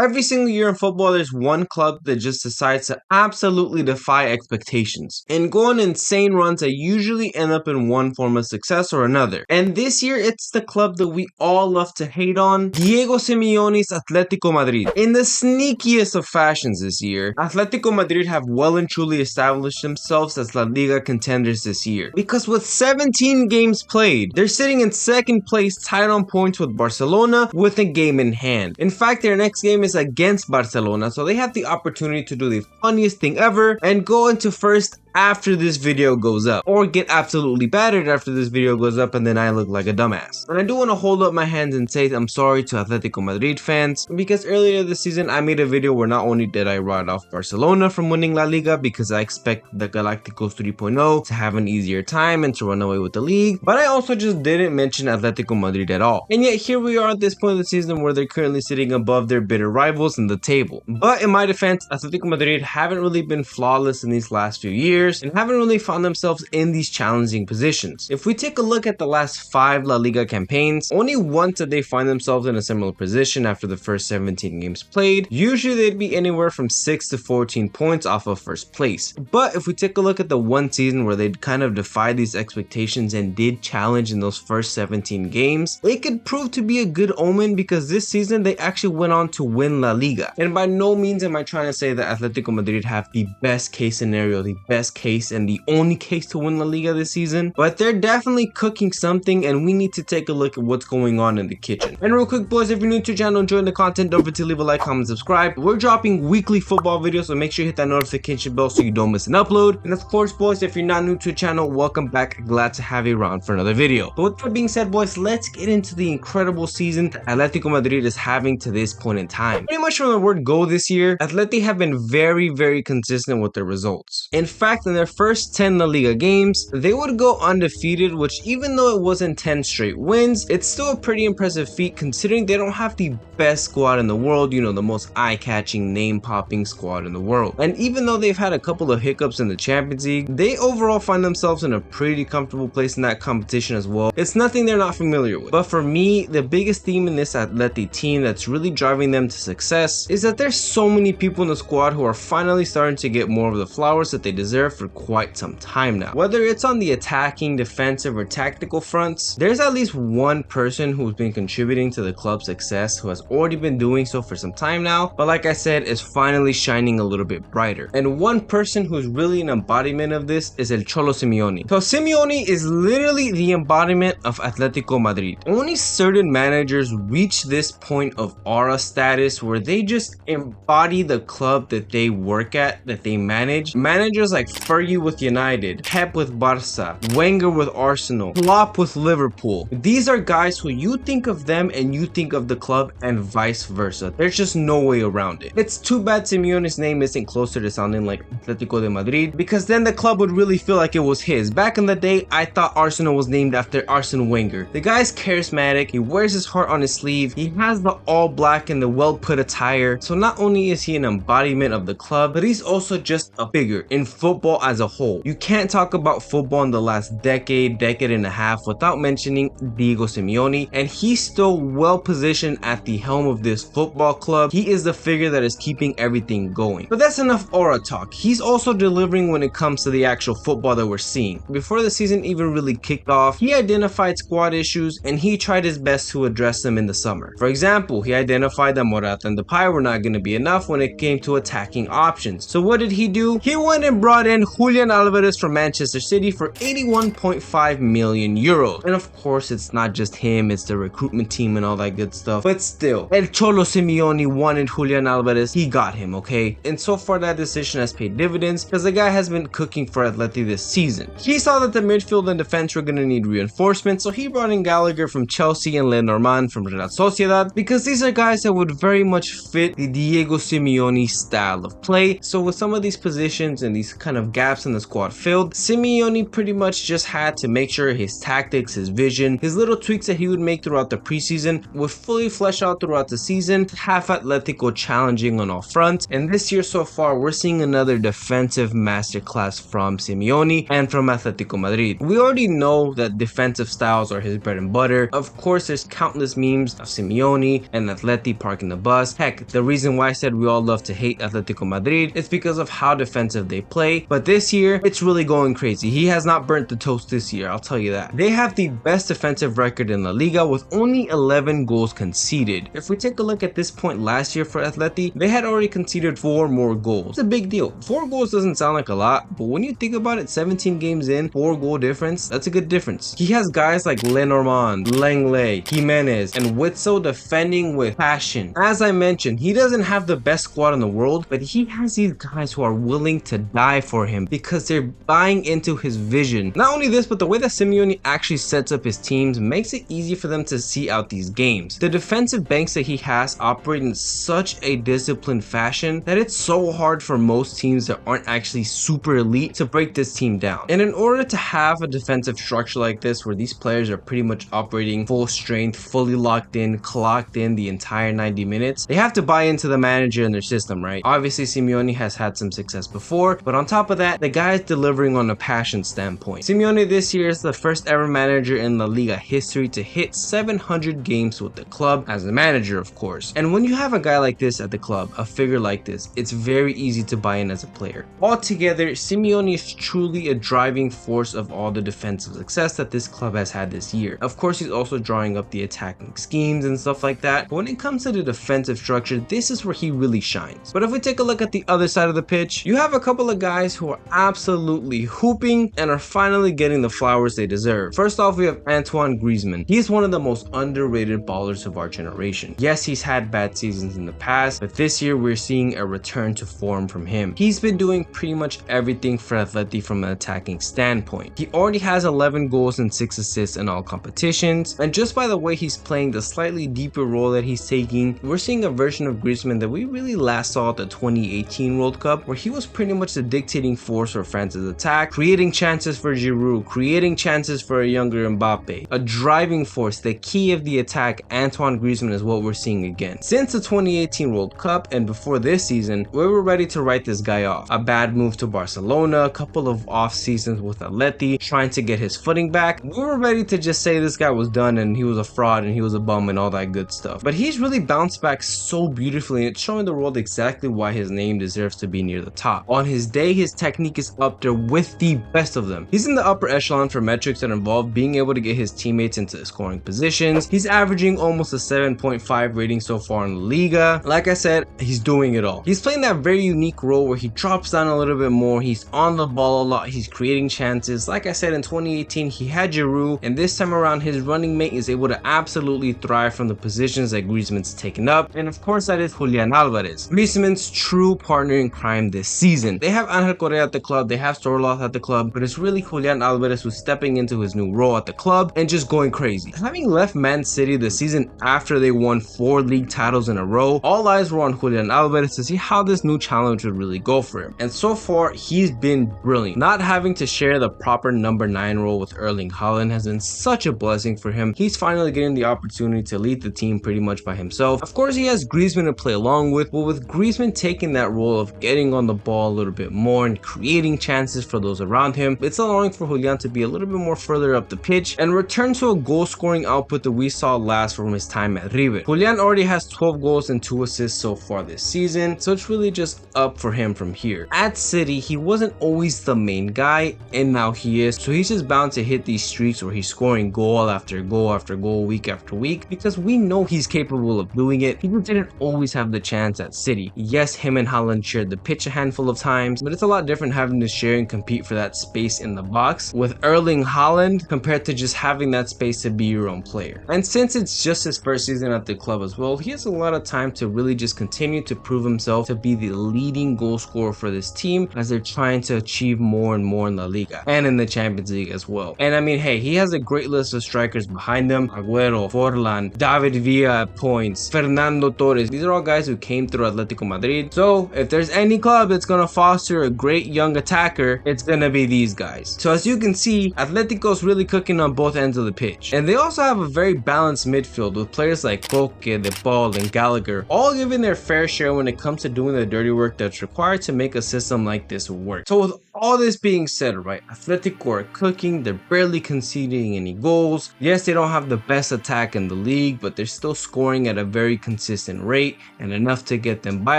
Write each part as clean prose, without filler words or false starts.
Every single year in football, there's one club that just decides to absolutely defy expectations and go on insane runs that usually end up in one form of success or another. And this year, it's the club that we all love to hate on, Diego Simeone's Atletico Madrid. In the sneakiest of fashions this year, Atletico Madrid have well and truly established themselves as La Liga contenders this year. Because with 17 games played, they're sitting in second place tied on points with Barcelona with a game in hand. In fact, their next game is against Barcelona, so they have the opportunity to do the funniest thing ever and go into first after this video goes up, or get absolutely battered after this video goes up and then I look like a dumbass. And I do want to hold up my hands and say I'm sorry to Atletico Madrid fans, because earlier this season I made a video where not only did I write off Barcelona from winning La Liga because I expect the Galacticos 3.0 to have an easier time and to run away with the league, but I also just didn't mention Atletico Madrid at all. And yet here we are at this point of the season where they're currently sitting above their bitter rivals in the table. But in my defense, Atletico Madrid haven't really been flawless in these last few years and haven't really found themselves in these challenging positions. If we take a look at the last 5 La Liga campaigns, only once did they find themselves in a similar position after the first 17 games played. Usually they'd be anywhere from 6 to 14 points off of first place. But if we take a look at the one season where they'd kind of defied these expectations and did challenge in those first 17 games, it could prove to be a good omen, because this season they actually went on to win La Liga. And by no means am I trying to say that Atletico Madrid have the best case scenario, the best case and the only case to win La Liga this season, but they're definitely cooking something and we need to take a look at what's going on in the kitchen. And real quick boys, if you're new to the channel enjoying the content, don't forget to leave a like, comment, subscribe. We're dropping weekly football videos, so make sure you hit that notification bell so you don't miss an upload. And of course boys, if you're not new to the channel, welcome back. Glad to have you around for another video. But with that being said boys, let's get into the incredible season that Atletico Madrid is having to this point in time. Pretty much from the word go this year, Atleti have been very consistent with their results. In fact, in their first 10 La Liga games, they would go undefeated, which even though it wasn't 10 straight wins, it's still a pretty impressive feat considering they don't have the best squad in the world, you know, the most eye-catching, name-popping squad in the world. And even though they've had a couple of hiccups in the Champions League, they overall find themselves in a pretty comfortable place in that competition as well. It's nothing they're not familiar with. But for me, the biggest theme in this Atleti team that's really driving them to success is that there's so many people in the squad who are finally starting to get more of the flowers that they deserve for quite some time now. Whether it's on the attacking, defensive, or tactical fronts, there's at least one person who's been contributing to the club's success who has already been doing so for some time now, but like I said, is finally shining a little bit brighter. And one person who's really an embodiment of this is El Cholo Simeone. So Simeone is literally the embodiment of Atletico Madrid. Only certain managers reach this point of aura status where they just embody the club that they work at, that they manage. Managers like Fergie with United, Pep with Barca, Wenger with Arsenal, Klopp with Liverpool. These are guys who you think of them and you think of the club, and vice versa. There's just no way around it. It's too bad Simeone's name isn't closer to sounding like Atletico de Madrid, because then the club would really feel like it was his. Back in the day, I thought Arsenal was named after Arsene Wenger. The guy's charismatic, he wears his heart on his sleeve, he has the all black and the well put attire. So not only is he an embodiment of the club, but he's also just a figure in football as a whole. You can't talk about football in the last decade and a half without mentioning Diego Simeone, and he's still well positioned at the helm of this football club. He is the figure that is keeping everything going. But that's enough aura talk. He's also delivering when it comes to the actual football that we're seeing. Before the season even really kicked off, he identified squad issues and he tried his best to address them in the summer. For example, he identified that Morata and Depay were not going to be enough when it came to attacking options. So what did he do? He went and brought in Julian Alvarez from Manchester City for 81.5 million euros. And of course, it's not just him, it's the recruitment team and all that good stuff. But still, El Cholo Simeone wanted Julian Alvarez, he got him, okay? And so far that decision has paid dividends because the guy has been cooking for Atleti this season. He saw that the midfield and defense were going to need reinforcement, so he brought in Gallagher from Chelsea and Lenormand from Real Sociedad, because these are guys that would very much fit the Diego Simeone style of play. So with some of these positions and these kind of of gaps in the squad filled, Simeone pretty much just had to make sure his tactics, his vision, his little tweaks that he would make throughout the preseason would fully flesh out throughout the season, have Atletico challenging on all fronts. And this year so far, we're seeing another defensive masterclass from Simeone and from Atletico Madrid. We already know that defensive styles are his bread and butter. Of course, there's countless memes of Simeone and Atleti parking the bus. Heck, the reason why I said we all love to hate Atletico Madrid is because of how defensive they play. But this year, it's really going crazy. He has not burnt the toast this year, I'll tell you that. They have the best defensive record in La Liga with only 11 goals conceded. If we take a look at this point last year for Atleti, they had already conceded 4 more goals. It's a big deal. 4 goals doesn't sound like a lot, but when you think about it, 17 games in, 4 goal difference, that's a good difference. He has guys like Lenormand, Lenglet, Jimenez, and Witzel defending with passion. As I mentioned, he doesn't have the best squad in the world, but he has these guys who are willing to die for him because they're buying into his vision. Not only this, but the way that Simeone actually sets up his teams makes it easy for them to see out these games. The defensive banks that he has operate in such a disciplined fashion that it's so hard for most teams that aren't actually super elite to break this team down. And in order to have a defensive structure like this where these players are pretty much operating full strength, fully locked in, clocked in the entire 90 minutes, they have to buy into the manager and their system, right? Obviously, Simeone has had some success before, but on top of that, the guy is delivering on a passion standpoint. Simeone this year is the first ever manager in La Liga history to hit 700 games with the club as a manager, of course. And when you have a guy like this at the club, a figure like this, it's very easy to buy in as a player. Altogether, Simeone is truly a driving force of all the defensive success that this club has had this year. Of course, he's also drawing up the attacking schemes and stuff like that, but when it comes to the defensive structure, this is where he really shines. But if we take a look at the other side of the pitch, you have a couple of guys who are absolutely hooping and are finally getting the flowers they deserve. First off, we have Antoine Griezmann. He is one of the most underrated ballers of our generation. Yes, he's had bad seasons in the past, but this year we're seeing a return to form from him. He's been doing pretty much everything for Atleti from an attacking standpoint. He already has 11 goals and 6 assists in all competitions, and just by the way he's playing, the slightly deeper role that he's taking, we're seeing a version of Griezmann that we really last saw at the 2018 World Cup, where he was pretty much the dictating force for France's attack, creating chances for Giroud, creating chances for a younger Mbappe, a driving force, the key of the attack. Antoine Griezmann is what we're seeing again. Since the 2018 World Cup and before this season, we were ready to write this guy off. A bad move to Barcelona, a couple of off seasons with Atleti, trying to get his footing back. We were ready to just say this guy was done and he was a fraud and he was a bum and all that good stuff. But he's really bounced back so beautifully, and it's showing the world exactly why his name deserves to be near the top. On his day, his technique is up there with the best of them. He's in the upper echelon for metrics that involve being able to get his teammates into scoring positions. He's averaging almost a 7.5 rating so far in the Liga. Like I said, he's doing it all. He's playing that very unique role where he drops down a little bit more. He's on the ball a lot. He's creating chances. Like I said, in 2018, he had Giroud, and this time around, his running mate is able to absolutely thrive from the positions that Griezmann's taken up. And of course, that is Julian Alvarez, Griezmann's true partner in crime this season. They have Angel Correa at the club, they have Sorloth at the club, but it's really Julian Alvarez who's stepping into his new role at the club and just going crazy. Having left Man City the season after they won 4 league titles in a row, all eyes were on Julian Alvarez to see how this new challenge would really go for him. And so far, he's been brilliant. Not having to share the proper number 9 role with Erling Haaland has been such a blessing for him. He's finally getting the opportunity to lead the team pretty much by himself. Of course, he has Griezmann to play along with, but with Griezmann taking that role of getting on the ball a little bit more and creating chances for those around him, it's allowing for Julian to be a little bit more further up the pitch and return to a goal scoring output that we saw last from his time at River. Julian already has 12 goals and 2 assists so far this season, so it's really just up for him from here. At City, he wasn't always the main guy, and now he is, so he's just bound to hit these streaks where he's scoring goal after goal after goal, week after week, because we know he's capable of doing it. He didn't always have the chance at City. Yes, him and Haaland shared the pitch a handful of times, but it's a lot different having to share and compete for that space in the box with Erling Haaland compared to just having that space to be your own player. And since it's just his first season at the club as well, he has a lot of time to really just continue to prove himself to be the leading goal scorer for this team as they're trying to achieve more and more in La Liga and in the Champions League as well. And I mean, hey, he has a great list of strikers behind him. Agüero, Forlan, David Villa at points, Fernando Torres. These are all guys who came through Atletico Madrid. So if there's any club that's going to foster a great great young attacker, it's gonna be these guys. So as you can see, Atletico's really cooking on both ends of the pitch. And they also have a very balanced midfield with players like Koke, De Paul, and Gallagher, all giving their fair share when it comes to doing the dirty work that's required to make a system like this work. So with all this being said, right, Atletico are cooking, they're barely conceding any goals. Yes, they don't have the best attack in the league, but they're still scoring at a very consistent rate and enough to get them by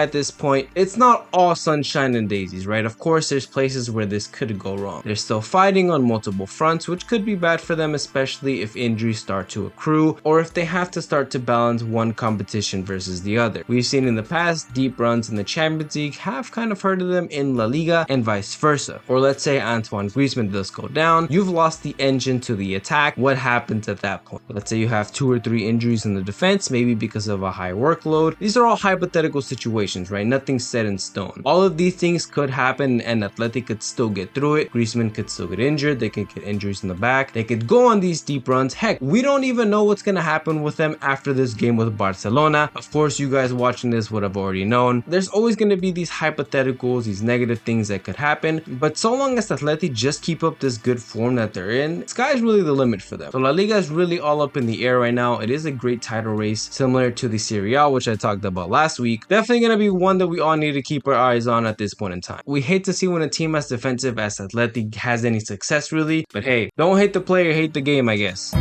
at this point. It's not all sunshine and daisies, right? Of course, there's places where this could go wrong. They're still fighting on multiple fronts, which could be bad for them, especially if injuries start to accrue or if they have to start to balance one competition versus the other. We've seen in the past deep runs in the Champions League have kind of hurted them in La Liga and vice versa. Or let's say Antoine Griezmann does go down, you've lost the engine to the attack. What happens at that point? Let's say you have 2 or 3 injuries in the defense, maybe because of a high workload. These are all hypothetical situations, right? Nothing's set in stone. All of these things could happen and Atleti could still get through it. Griezmann could still get injured. They could get injuries in the back. They could go on these deep runs. Heck, we don't even know what's going to happen with them after this game with Barcelona. Of course, you guys watching this would have already known. There's always going to be these hypotheticals, these negative things that could happen. But so long as Atleti just keep up this good form that they're in, sky's really the limit for them. So La Liga is really all up in the air right now. It is a great title race, similar to the Serie A, which I talked about last week. Definitely going to be one that we all need to keep our eyes on at this point in time. We hate to see when a team as defensive as Atleti has any success really, but hey, don't hate the player, hate the game, I guess.